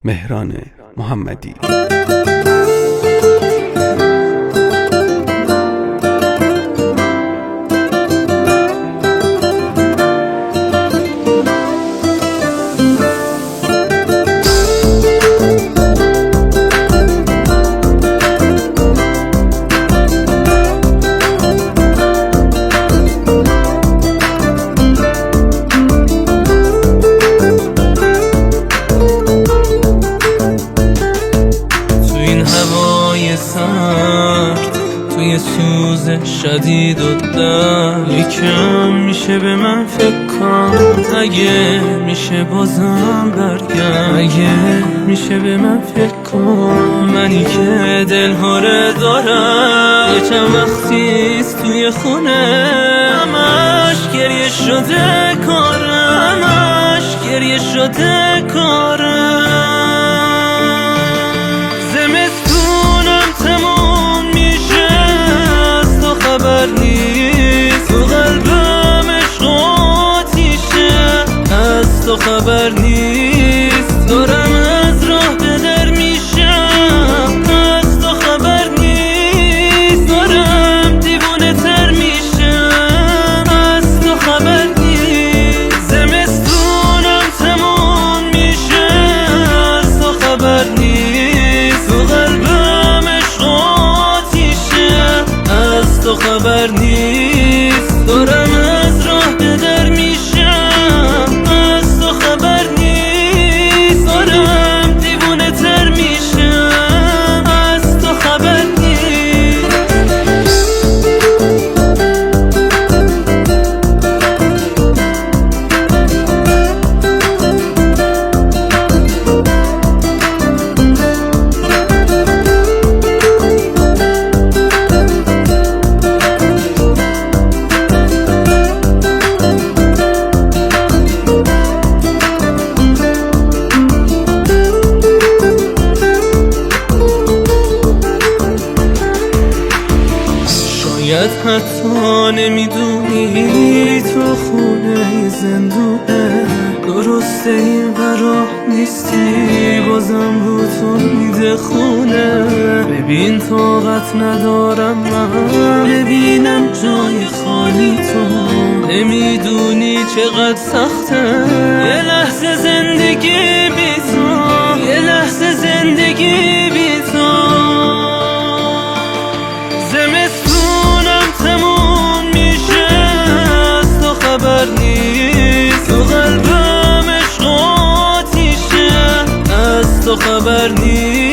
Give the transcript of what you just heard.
مهران محمدی. توی سوز شدید و درد یکم میشه به من فکر کن، اگه میشه بازم برگرد، اگه میشه به من فکر کن. منی که دلهاره دارم یه چند وقتیست توی خونه، همش گریه شده کارم، همش گریه شده کارم. خبر نیست تو قلبم عشق آتیشه، از تو خبر نیست دارم از راه به در میشم، از تو خبر نیست دارم دیوونه تر میشم، از تو خبر نیست. زمستونم تموم میشه از تو خبر نیست تو قلبم عشق آتیشه، از تو خبر نیست دارم از راه به در میشم، از تو خبر نیست دارم دیوونه تر میشم، از تو خبر نیست. شاید حتی نمیدونی تو خونه زندونه، درسته این راه نیستی بازم رو تو میده خونه. ببین طاقت ندارم من ببینم جای خالی تو، نمیدونی چقدر سخته یه لحظه زندگی بی تو، یه لحظه زندگی بی تو. تموم میشه از تو خبر نیست تو قلبم عشق آتیشه، از تو خبر نیست